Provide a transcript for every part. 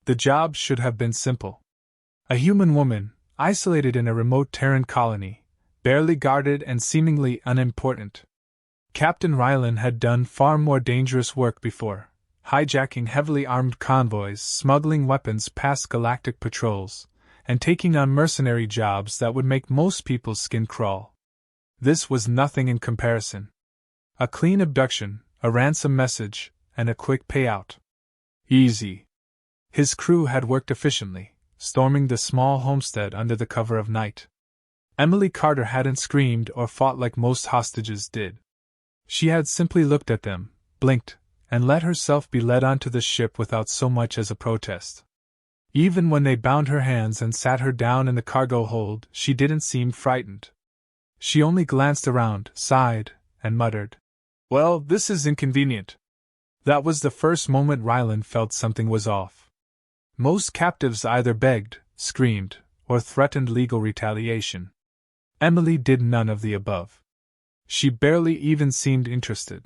The job should have been simple. A human woman, isolated in a remote Terran colony, barely guarded and seemingly unimportant. Captain Rylan had done far more dangerous work before, hijacking heavily armed convoys, smuggling weapons past galactic patrols, and taking on mercenary jobs that would make most people's skin crawl. This was nothing in comparison. A clean abduction, a ransom message, and a quick payout. Easy. His crew had worked efficiently, storming the small homestead under the cover of night. Emily Carter hadn't screamed or fought like most hostages did. She had simply looked at them, blinked, and let herself be led onto the ship without so much as a protest. Even when they bound her hands and sat her down in the cargo hold, she didn't seem frightened. She only glanced around, sighed, and muttered, "Well, this is inconvenient." That was the first moment Rylan felt something was off. Most captives either begged, screamed, or threatened legal retaliation. Emily did none of the above. She barely even seemed interested.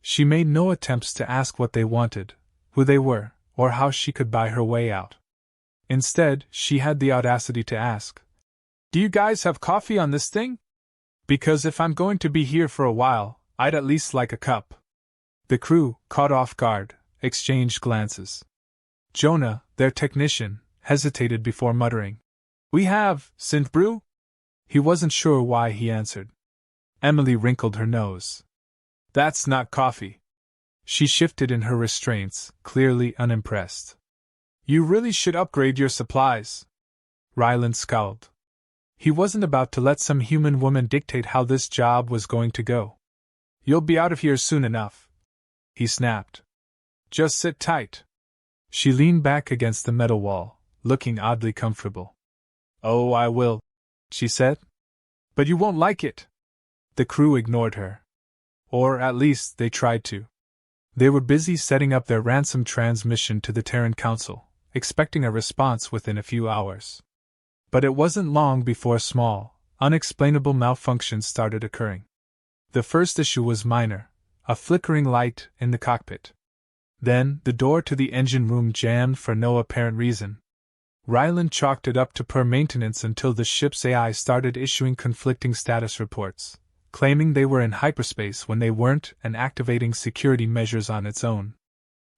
She made no attempts to ask what they wanted, who they were, or how she could buy her way out. Instead, she had the audacity to ask, "Do you guys have coffee on this thing? Because if I'm going to be here for a while, I'd at least like a cup." The crew, caught off guard, exchanged glances. Jonah, their technician, hesitated before muttering, "We have synth brew?" He wasn't sure why he answered. Emily wrinkled her nose. "That's not coffee." She shifted in her restraints, clearly unimpressed. "You really should upgrade your supplies." Rylan scowled. He wasn't about to let some human woman dictate how this job was going to go. "You'll be out of here soon enough," he snapped. "Just sit tight." She leaned back against the metal wall, looking oddly comfortable. "Oh, I will," she said. "But you won't like it." The crew ignored her. Or at least they tried to. They were busy setting up their ransom transmission to the Terran Council, expecting a response within a few hours. But it wasn't long before small, unexplainable malfunctions started occurring. The first issue was minor, a flickering light in the cockpit. Then, the door to the engine room jammed for no apparent reason. Rylan chalked it up to poor maintenance until the ship's AI started issuing conflicting status reports, claiming they were in hyperspace when they weren't and activating security measures on its own.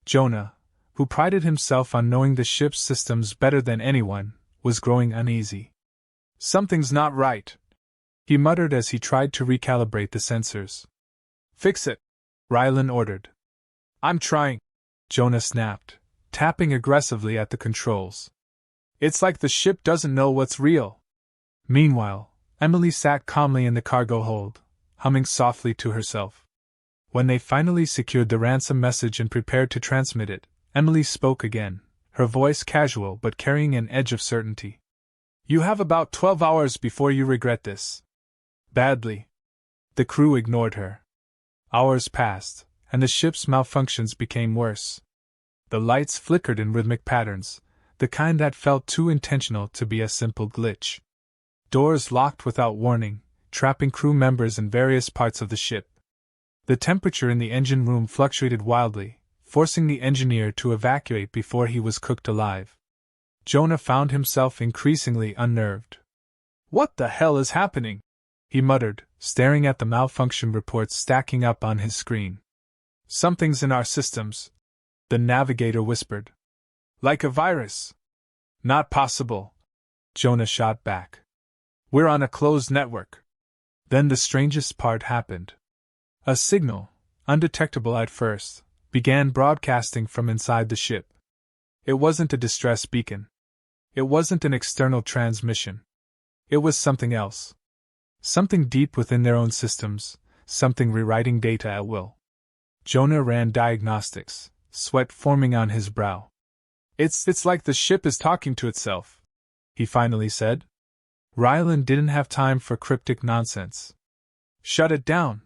Jonah, who prided himself on knowing the ship's systems better than anyone, was growing uneasy. "Something's not right," he muttered as he tried to recalibrate the sensors. "Fix it," Rylan ordered. "I'm trying," Jonah snapped, tapping aggressively at the controls. "It's like the ship doesn't know what's real." Meanwhile, Emily sat calmly in the cargo hold, humming softly to herself. When they finally secured the ransom message and prepared to transmit it, Emily spoke again, her voice casual but carrying an edge of certainty. "You have about 12 hours before you regret this." "Badly." The crew ignored her. Hours passed, and the ship's malfunctions became worse. The lights flickered in rhythmic patterns, the kind that felt too intentional to be a simple glitch. Doors locked without warning, trapping crew members in various parts of the ship. The temperature in the engine room fluctuated wildly, forcing the engineer to evacuate before he was cooked alive. Jonah found himself increasingly unnerved. "What the hell is happening?" he muttered, staring at the malfunction reports stacking up on his screen. "Something's in our systems," the navigator whispered. "Like a virus." "Not possible," Jonah shot back. "We're on a closed network." Then the strangest part happened. A signal, undetectable at first, began broadcasting from inside the ship. It wasn't a distress beacon. It wasn't an external transmission. It was something else. Something deep within their own systems, something rewriting data at will. Jonah ran diagnostics, sweat forming on his brow. It's like the ship is talking to itself," he finally said. Rylan didn't have time for cryptic nonsense. "Shut it down."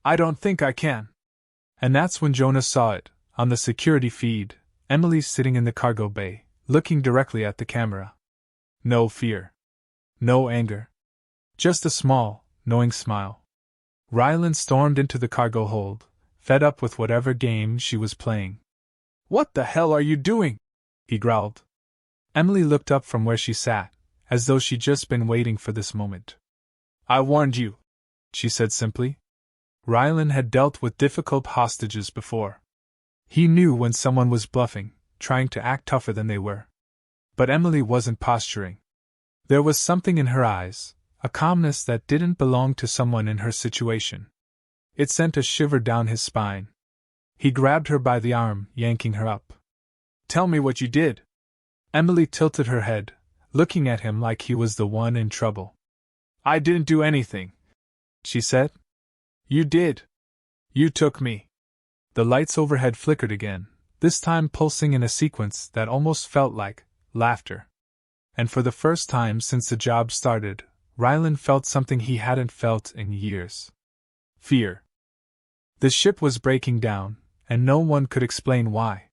"I don't think I can." And that's when Jonah saw it, on the security feed, Emily sitting in the cargo bay, looking directly at the camera. No fear. No anger. Just a small, knowing smile. Rylan stormed into the cargo hold, fed up with whatever game she was playing. "What the hell are you doing?" he growled. Emily looked up from where she sat, as though she'd just been waiting for this moment. I warned you, she said simply. Rylan had dealt with difficult hostages before. He knew when someone was bluffing, trying to act tougher than they were. But Emily wasn't posturing. There was something in her eyes, a calmness that didn't belong to someone in her situation. It sent a shiver down his spine. He grabbed her by the arm, yanking her up. Tell me what you did. Emily tilted her head, looking at him like he was the one in trouble. I didn't do anything, she said. You did. You took me. The lights overhead flickered again, this time pulsing in a sequence that almost felt like laughter. And for the first time since the job started, Rylan felt something he hadn't felt in years. Fear. The ship was breaking down, and no one could explain why.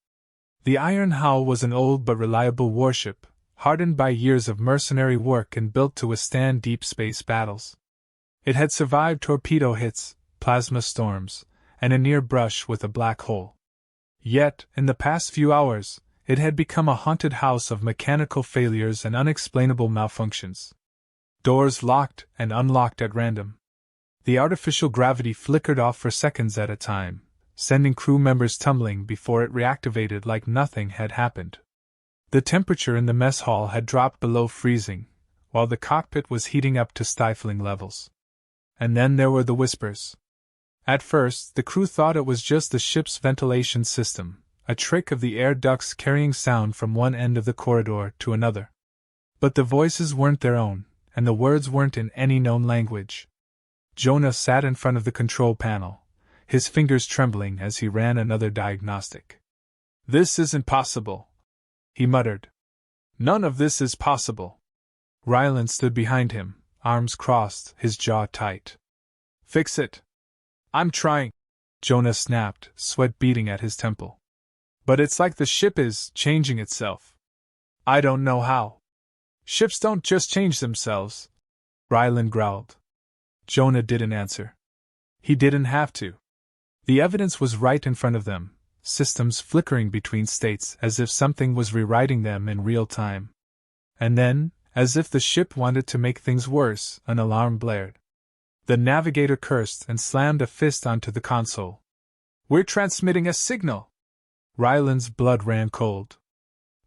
The Iron Howl was an old but reliable warship, hardened by years of mercenary work and built to withstand deep space battles. It had survived torpedo hits, plasma storms, and a near brush with a black hole. Yet, in the past few hours, it had become a haunted house of mechanical failures and unexplainable malfunctions. Doors locked and unlocked at random. The artificial gravity flickered off for seconds at a time, sending crew members tumbling before it reactivated like nothing had happened. The temperature in the mess hall had dropped below freezing, while the cockpit was heating up to stifling levels. And then there were the whispers. At first, the crew thought it was just the ship's ventilation system, a trick of the air ducts carrying sound from one end of the corridor to another. But the voices weren't their own, and the words weren't in any known language. Jonah sat in front of the control panel, his fingers trembling as he ran another diagnostic. This isn't possible, he muttered. None of this is possible. Rylan stood behind him, arms crossed, his jaw tight. Fix it. I'm trying, Jonah snapped, sweat beading at his temple. But it's like the ship is changing itself. I don't know how. Ships don't just change themselves, Rylan growled. Jonah didn't answer. He didn't have to. The evidence was right in front of them, systems flickering between states as if something was rewriting them in real time. And then, as if the ship wanted to make things worse, an alarm blared. The navigator cursed and slammed a fist onto the console. We're transmitting a signal! Rylan's blood ran cold.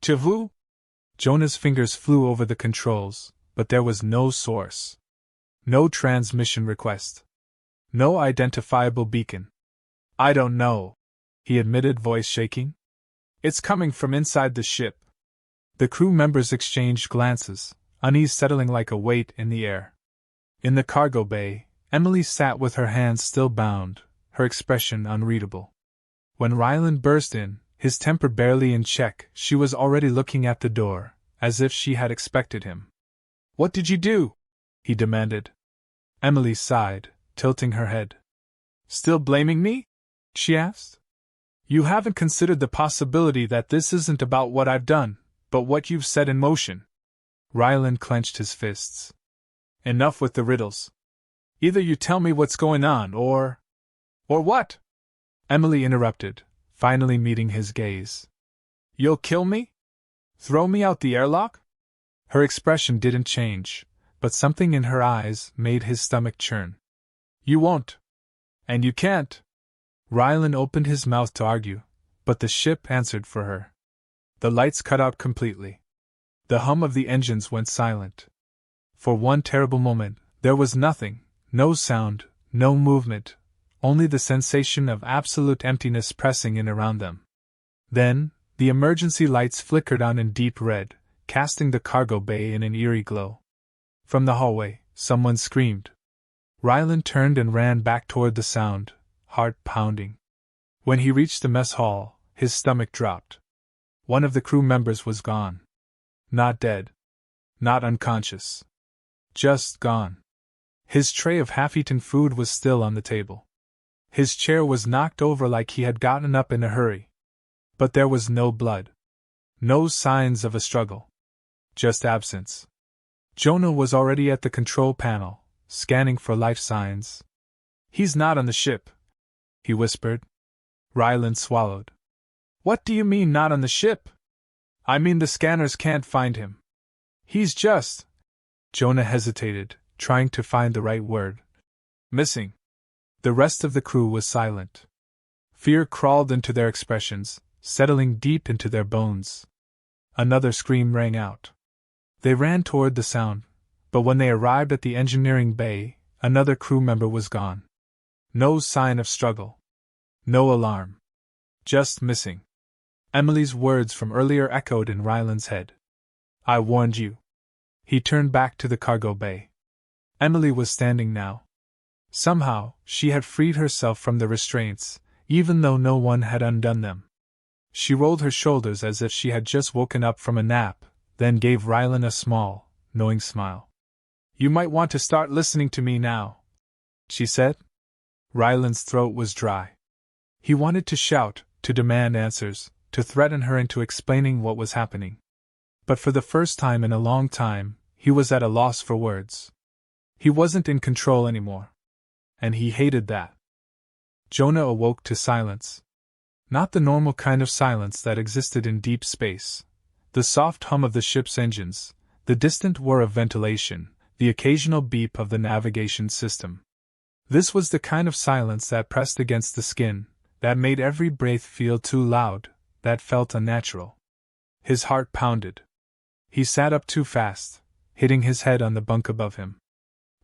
To who? Jonah's fingers flew over the controls, but there was no source. No transmission request. No identifiable beacon. I don't know, he admitted, voice shaking. It's coming from inside the ship. The crew members exchanged glances, unease settling like a weight in the air. In the cargo bay, Emily sat with her hands still bound, her expression unreadable. When Rylan burst in, his temper barely in check, she was already looking at the door, as if she had expected him. What did you do? He demanded. Emily sighed, tilting her head. Still blaming me? She asked. You haven't considered the possibility that this isn't about what I've done, but what you've set in motion. Rylan clenched his fists. Enough with the riddles. Either you tell me what's going on, or what? Emily interrupted, finally meeting his gaze. You'll kill me? Throw me out the airlock? Her expression didn't change, but something in her eyes made his stomach churn. You won't. And you can't. Rylan opened his mouth to argue, but the ship answered for her. The lights cut out completely. The hum of the engines went silent. For one terrible moment, there was nothing, no sound, no movement, only the sensation of absolute emptiness pressing in around them. Then, the emergency lights flickered on in deep red, casting the cargo bay in an eerie glow. From the hallway, someone screamed. Rylan turned and ran back toward the sound, heart pounding. When he reached the mess hall, his stomach dropped. One of the crew members was gone. Not dead. Not unconscious. Just gone. His tray of half-eaten food was still on the table. His chair was knocked over like he had gotten up in a hurry. But there was no blood. No signs of a struggle. Just absence. Jonah was already at the control panel, scanning for life signs. He's not on the ship, he whispered. Rylan swallowed. What do you mean, not on the ship? I mean, the scanners can't find him. He's just. Jonah hesitated, trying to find the right word. Missing. The rest of the crew was silent. Fear crawled into their expressions, settling deep into their bones. Another scream rang out. They ran toward the sound, but when they arrived at the engineering bay, another crew member was gone. No sign of struggle. No alarm. Just missing. Emily's words from earlier echoed in Ryland's head. I warned you. He turned back to the cargo bay. Emily was standing now. Somehow, she had freed herself from the restraints, even though no one had undone them. She rolled her shoulders as if she had just woken up from a nap, then gave Ryland a small, knowing smile. You might want to start listening to me now, she said. Ryland's throat was dry. He wanted to shout, to demand answers, to threaten her into explaining what was happening. But for the first time in a long time, he was at a loss for words. He wasn't in control anymore. And he hated that. Jonah awoke to silence. Not the normal kind of silence that existed in deep space. The soft hum of the ship's engines, the distant whir of ventilation, the occasional beep of the navigation system. This was the kind of silence that pressed against the skin, that made every breath feel too loud, that felt unnatural. His heart pounded. He sat up too fast, hitting his head on the bunk above him.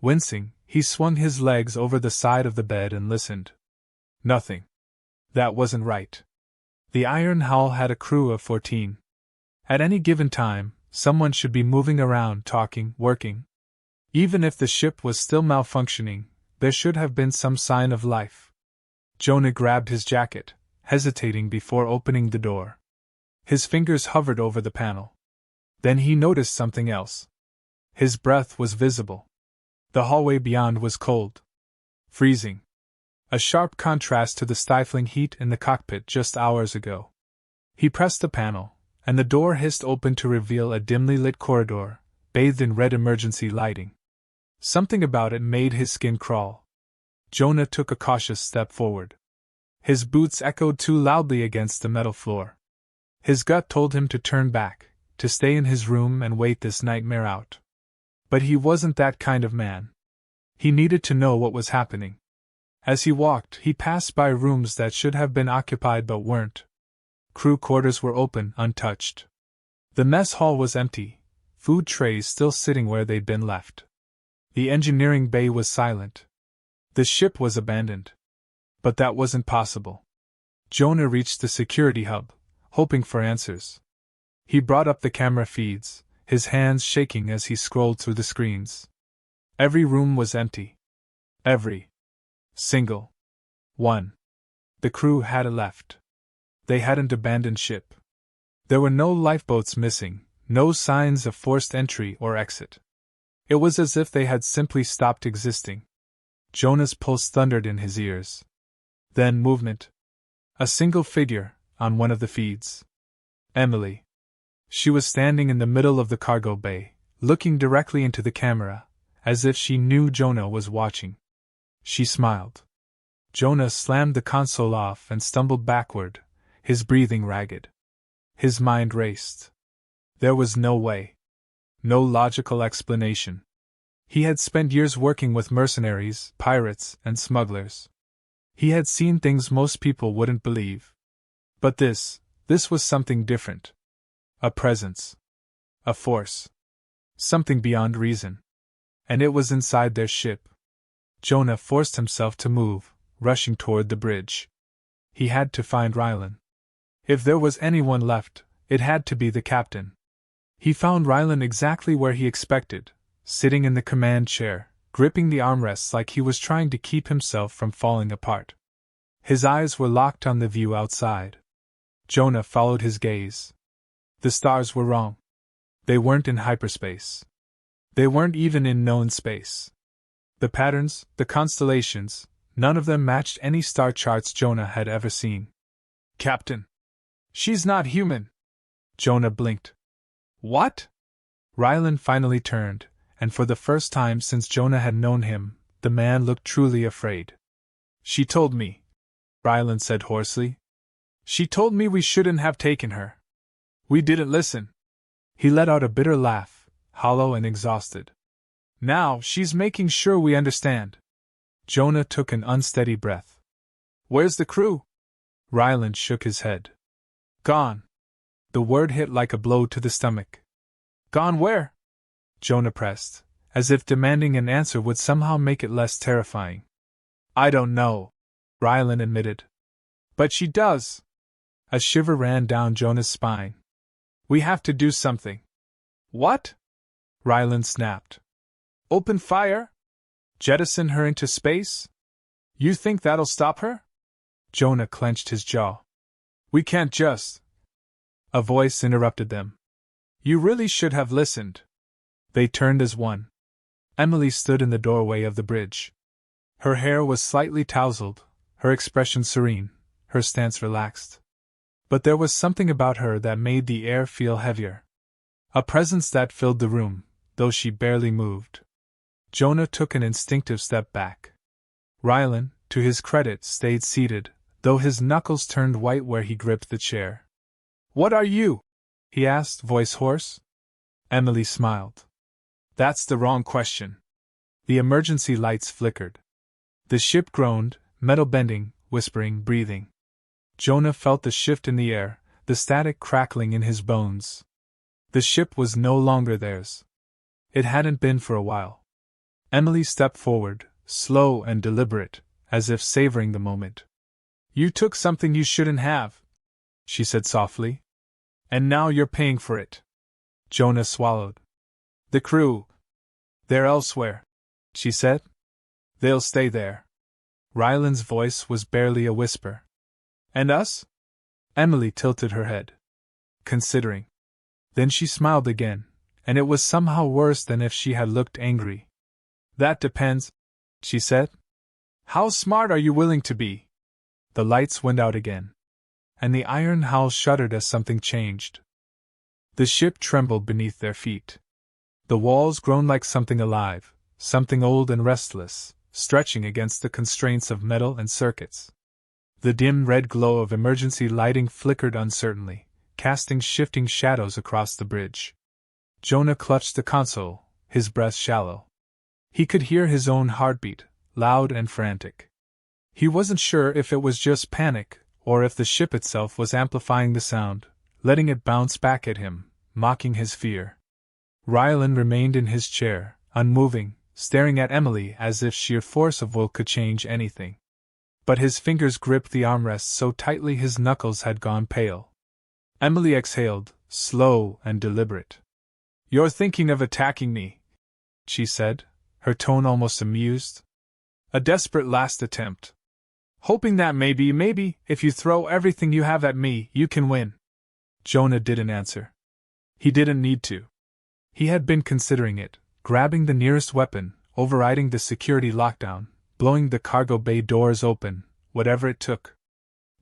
Wincing, he swung his legs over the side of the bed and listened. Nothing. That wasn't right. The iron hull had a crew of 14. At any given time, someone should be moving around, talking, working. Even if the ship was still malfunctioning, there should have been some sign of life. Jonah grabbed his jacket, hesitating before opening the door. His fingers hovered over the panel. Then he noticed something else. His breath was visible. The hallway beyond was cold. Freezing. A sharp contrast to the stifling heat in the cockpit just hours ago. He pressed the panel, and the door hissed open to reveal a dimly lit corridor, bathed in red emergency lighting. Something about it made his skin crawl. Jonah took a cautious step forward. His boots echoed too loudly against the metal floor. His gut told him to turn back, to stay in his room and wait this nightmare out. But he wasn't that kind of man. He needed to know what was happening. As he walked, he passed by rooms that should have been occupied but weren't. Crew quarters were open, untouched. The mess hall was empty, food trays still sitting where they'd been left. The engineering bay was silent. The ship was abandoned. But that wasn't possible. Jonah reached the security hub, hoping for answers. He brought up the camera feeds, his hands shaking as he scrolled through the screens. Every room was empty. Every single one. The crew had left. They hadn't abandoned ship. There were no lifeboats missing, no signs of forced entry or exit. It was as if they had simply stopped existing. Jonah's pulse thundered in his ears. Then movement. A single figure, on one of the feeds. Emily. She was standing in the middle of the cargo bay, looking directly into the camera, as if she knew Jonah was watching. She smiled. Jonah slammed the console off and stumbled backward, his breathing ragged. His mind raced. There was no way. No logical explanation. He had spent years working with mercenaries, pirates, and smugglers. He had seen things most people wouldn't believe. But this was something different. A presence. A force. Something beyond reason. And it was inside their ship. Jonah forced himself to move, rushing toward the bridge. He had to find Ryland. If there was anyone left, it had to be the captain. He found Ryland exactly where he expected, sitting in the command chair, gripping the armrests like he was trying to keep himself from falling apart. His eyes were locked on the view outside. Jonah followed his gaze. The stars were wrong. They weren't in hyperspace. They weren't even in known space. The patterns, the constellations, none of them matched any star charts Jonah had ever seen. Captain! She's not human! Jonah blinked. What? Ryland finally turned, and for the first time since Jonah had known him, the man looked truly afraid. She told me, Ryland said hoarsely. She told me we shouldn't have taken her. We didn't listen. He let out a bitter laugh, hollow and exhausted. Now she's making sure we understand. Jonah took an unsteady breath. Where's the crew? Ryland shook his head. Gone. The word hit like a blow to the stomach. Gone where? Jonah pressed, as if demanding an answer would somehow make it less terrifying. I don't know, Ryland admitted. But she does. A shiver ran down Jonah's spine. We have to do something. What? Ryland snapped. Open fire? Jettison her into space? You think that'll stop her? Jonah clenched his jaw. We can't just. A voice interrupted them. You really should have listened. They turned as one. Emily stood in the doorway of the bridge. Her hair was slightly tousled, her expression serene, her stance relaxed. But there was something about her that made the air feel heavier. A presence that filled the room, though she barely moved. Jonah took an instinctive step back. Ryland, to his credit, stayed seated, though his knuckles turned white where he gripped the chair. What are you? He asked, voice hoarse. Emily smiled. That's the wrong question. The emergency lights flickered. The ship groaned, metal bending, whispering, breathing. Jonah felt the shift in the air, the static crackling in his bones. The ship was no longer theirs. It hadn't been for a while. Emily stepped forward, slow and deliberate, as if savoring the moment. You took something you shouldn't have, she said softly. And now you're paying for it. Jonah swallowed. The crew. They're elsewhere, she said. They'll stay there. Ryland's voice was barely a whisper. And us? Emily tilted her head, considering. Then she smiled again, and it was somehow worse than if she had looked angry. That depends, she said. How smart are you willing to be? The lights went out again, and the iron hull shuddered as something changed. The ship trembled beneath their feet. The walls groaned like something alive, something old and restless, stretching against the constraints of metal and circuits. The dim red glow of emergency lighting flickered uncertainly, casting shifting shadows across the bridge. Jonah clutched the console, his breath shallow. He could hear his own heartbeat, loud and frantic. He wasn't sure if it was just panic, or if the ship itself was amplifying the sound, letting it bounce back at him, mocking his fear. Ryland remained in his chair, unmoving, staring at Emily as if sheer force of will could change anything. But his fingers gripped the armrests so tightly his knuckles had gone pale. Emily exhaled, slow and deliberate. You're thinking of attacking me, she said, her tone almost amused. A desperate last attempt. Hoping that maybe, if you throw everything you have at me, you can win. Jonah didn't answer. He didn't need to. He had been considering it, grabbing the nearest weapon, overriding the security lockdown, blowing the cargo bay doors open, whatever it took.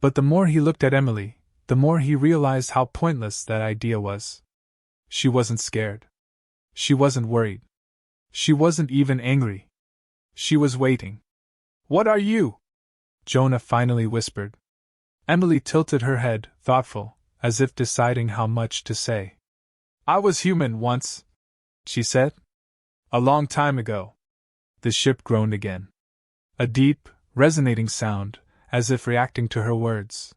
But the more he looked at Emily, the more he realized how pointless that idea was. She wasn't scared. She wasn't worried. She wasn't even angry. She was waiting. What are you? Jonah finally whispered. Emily tilted her head, thoughtful, as if deciding how much to say. I was human once, she said. A long time ago. The ship groaned again. A deep, resonating sound, as if reacting to her words.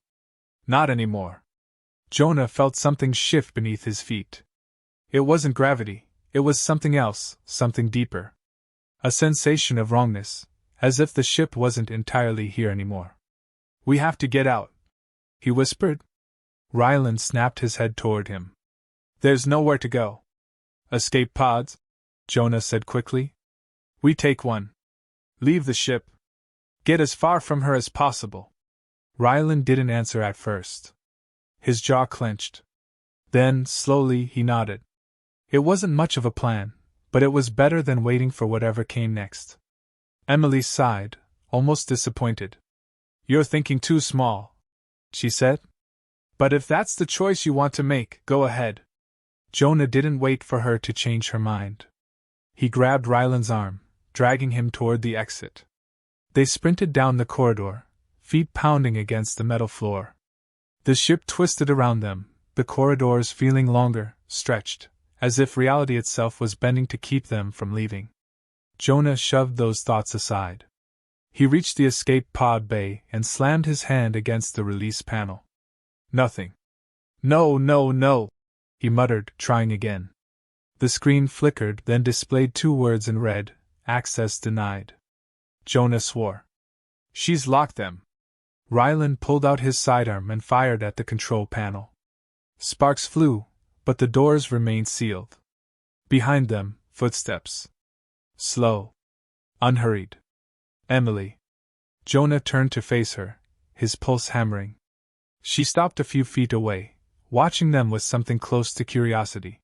Not anymore. Jonah felt something shift beneath his feet. It wasn't gravity, it was something else, something deeper. A sensation of wrongness, as if the ship wasn't entirely here anymore. We have to get out, he whispered. Ryland snapped his head toward him. There's nowhere to go. Escape pods? Jonah said quickly. We take one. Leave the ship. Get as far from her as possible. Ryland didn't answer at first. His jaw clenched. Then, slowly, he nodded. It wasn't much of a plan, but it was better than waiting for whatever came next. Emily sighed, almost disappointed. You're thinking too small, she said. But if that's the choice you want to make, go ahead. Jonah didn't wait for her to change her mind. He grabbed Ryland's arm, dragging him toward the exit. They sprinted down the corridor, feet pounding against the metal floor. The ship twisted around them, the corridors feeling longer, stretched, as if reality itself was bending to keep them from leaving. Jonah shoved those thoughts aside. He reached the escape pod bay and slammed his hand against the release panel. Nothing. No, no, no, he muttered, trying again. The screen flickered, then displayed 2 words in red: access denied. Jonah swore. She's locked them. Ryland pulled out his sidearm and fired at the control panel. Sparks flew, but the doors remained sealed. Behind them, footsteps. Slow. Unhurried. Emily. Jonah turned to face her, his pulse hammering. She stopped a few feet away, watching them with something close to curiosity.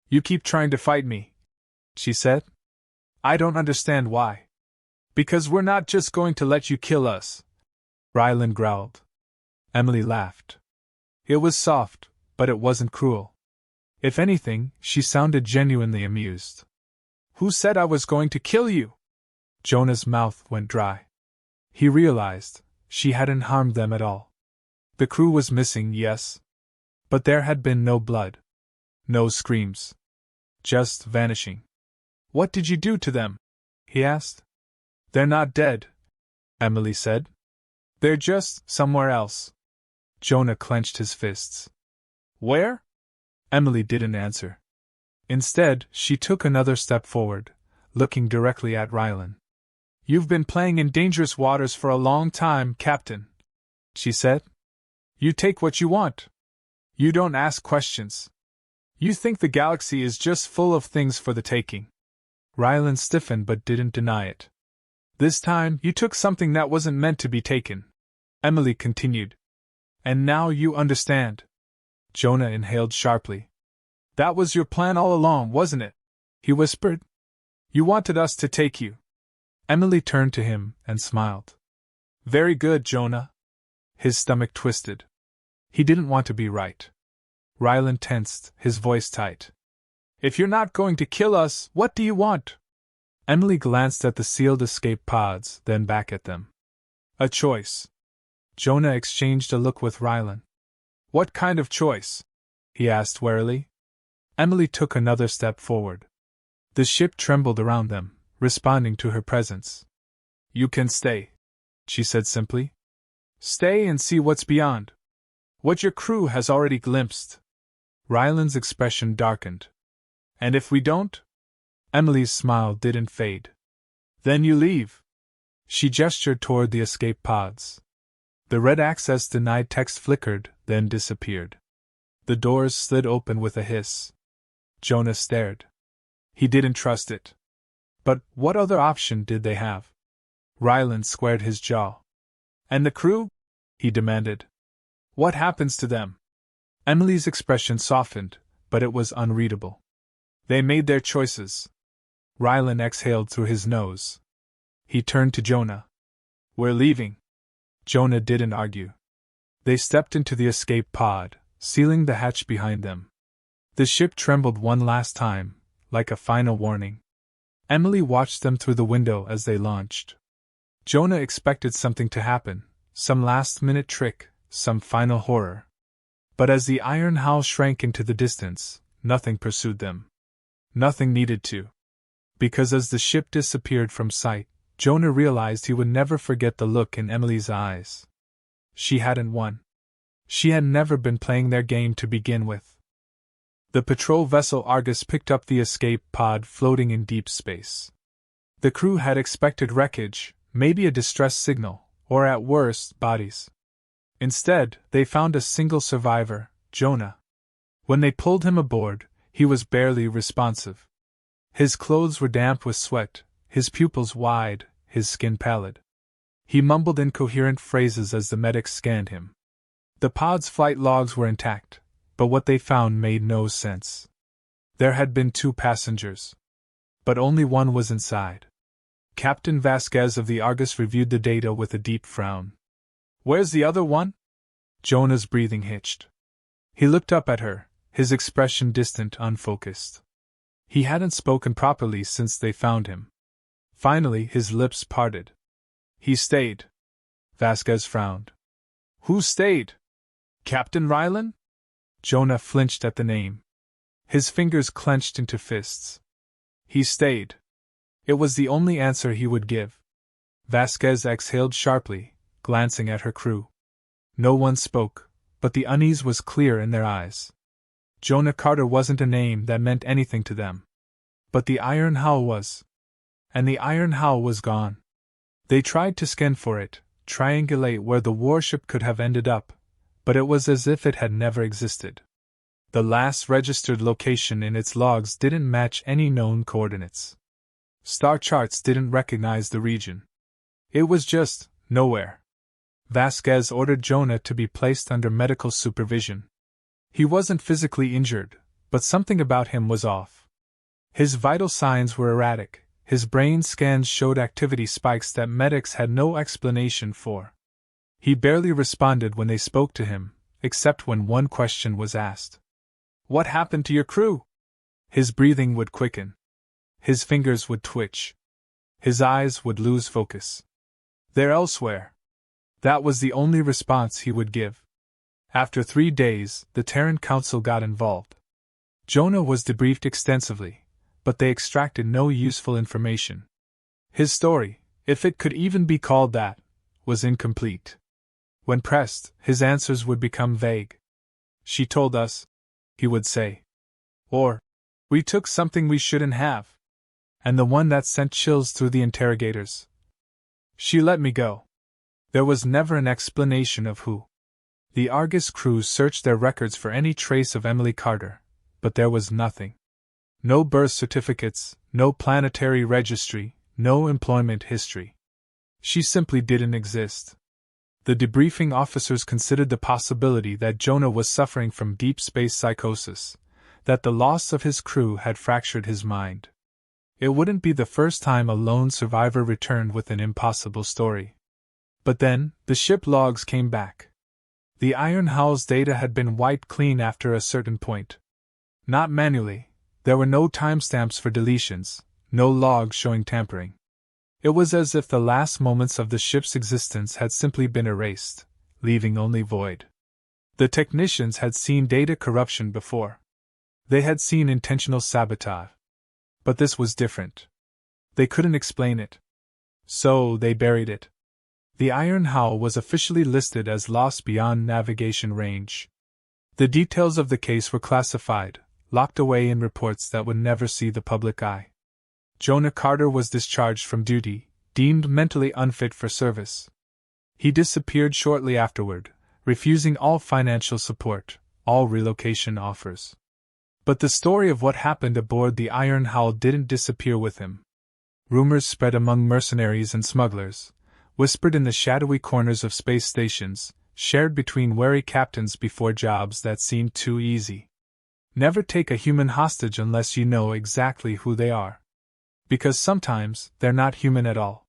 You keep trying to fight me, she said. I don't understand why. Because we're not just going to let you kill us, Ryland growled. Emily laughed. It was soft, but it wasn't cruel. If anything, she sounded genuinely amused. Who said I was going to kill you? Jonah's mouth went dry. He realized she hadn't harmed them at all. The crew was missing, yes. But there had been no blood. No screams. Just vanishing. What did you do to them? He asked. They're not dead, Emily said. They're just somewhere else. Jonah clenched his fists. Where? Emily didn't answer. Instead, she took another step forward, looking directly at Ryland. You've been playing in dangerous waters for a long time, Captain, she said. You take what you want. You don't ask questions. You think the galaxy is just full of things for the taking. Ryland stiffened but didn't deny it. This time, you took something that wasn't meant to be taken, Emily continued. And now you understand. Jonah inhaled sharply. That was your plan all along, wasn't it? He whispered. You wanted us to take you. Emily turned to him and smiled. Very good, Jonah. His stomach twisted. He didn't want to be right. Ryland tensed, his voice tight. If you're not going to kill us, what do you want? Emily glanced at the sealed escape pods, then back at them. A choice. Jonah exchanged a look with Ryland. What kind of choice? He asked warily. Emily took another step forward. The ship trembled around them, responding to her presence. You can stay, she said simply. Stay and see what's beyond. What your crew has already glimpsed. Ryland's expression darkened. And if we don't? Emily's smile didn't fade. Then you leave. She gestured toward the escape pods. The red access denied text flickered, then disappeared. The doors slid open with a hiss. Jonah stared. He didn't trust it. But what other option did they have? Ryland squared his jaw. And the crew? He demanded. What happens to them? Emily's expression softened, but it was unreadable. They made their choices. Ryland exhaled through his nose. He turned to Jonah. We're leaving. Jonah didn't argue. They stepped into the escape pod, sealing the hatch behind them. The ship trembled one last time, like a final warning. Emily watched them through the window as they launched. Jonah expected something to happen, some last-minute trick, some final horror. But as the iron hull shrank into the distance, nothing pursued them. Nothing needed to. Because as the ship disappeared from sight, Jonah realized he would never forget the look in Emily's eyes. She hadn't won. She had never been playing their game to begin with. The patrol vessel Argus picked up the escape pod floating in deep space. The crew had expected wreckage, maybe a distress signal, or at worst, bodies. Instead, they found a single survivor, Jonah. When they pulled him aboard, he was barely responsive. His clothes were damp with sweat, his pupils wide, his skin pallid. He mumbled incoherent phrases as the medics scanned him. The pod's flight logs were intact, but what they found made no sense. There had been 2 passengers. But only one was inside. Captain Vasquez of the Argus reviewed the data with a deep frown. Where's the other one? Jonah's breathing hitched. He looked up at her, his expression distant, unfocused. He hadn't spoken properly since they found him. Finally, his lips parted. He stayed. Vasquez frowned. Who stayed? Captain Ryland? Jonah flinched at the name. His fingers clenched into fists. He stayed. It was the only answer he would give. Vasquez exhaled sharply, glancing at her crew. No one spoke, but the unease was clear in their eyes. Jonah Carter wasn't a name that meant anything to them. But the Iron Howl was. And the Iron Howl was gone. They tried to scan for it, triangulate where the warship could have ended up, but it was as if it had never existed. The last registered location in its logs didn't match any known coordinates. Star charts didn't recognize the region. It was just nowhere. Vasquez ordered Jonah to be placed under medical supervision. He wasn't physically injured, but something about him was off. His vital signs were erratic. His brain scans showed activity spikes that medics had no explanation for. He barely responded when they spoke to him, except when one question was asked. "What happened to your crew?" His breathing would quicken. His fingers would twitch. His eyes would lose focus. "They're elsewhere." That was the only response he would give. After 3 days, the Terran Council got involved. Jonah was debriefed extensively, but they extracted no useful information. His story, if it could even be called that, was incomplete. When pressed, his answers would become vague. "She told us," he would say. Or, "We took something we shouldn't have." And the one that sent chills through the interrogators: "She let me go." There was never an explanation of who. The Argus crews searched their records for any trace of Emily Carter, but there was nothing. No birth certificates, no planetary registry, no employment history. She simply didn't exist. The debriefing officers considered the possibility that Jonah was suffering from deep space psychosis, that the loss of his crew had fractured his mind. It wouldn't be the first time a lone survivor returned with an impossible story. But then, the ship logs came back. The Iron Howl's data had been wiped clean after a certain point. Not manually, there were no timestamps for deletions, no logs showing tampering. It was as if the last moments of the ship's existence had simply been erased, leaving only void. The technicians had seen data corruption before. They had seen intentional sabotage. But this was different. They couldn't explain it. So they buried it. The Iron Howl was officially listed as lost beyond navigation range. The details of the case were classified, locked away in reports that would never see the public eye. Jonah Carter was discharged from duty, deemed mentally unfit for service. He disappeared shortly afterward, refusing all financial support, all relocation offers. But the story of what happened aboard the Iron Howl didn't disappear with him. Rumors spread among mercenaries and smugglers, whispered in the shadowy corners of space stations, shared between wary captains before jobs that seemed too easy. Never take a human hostage unless you know exactly who they are. Because sometimes they're not human at all.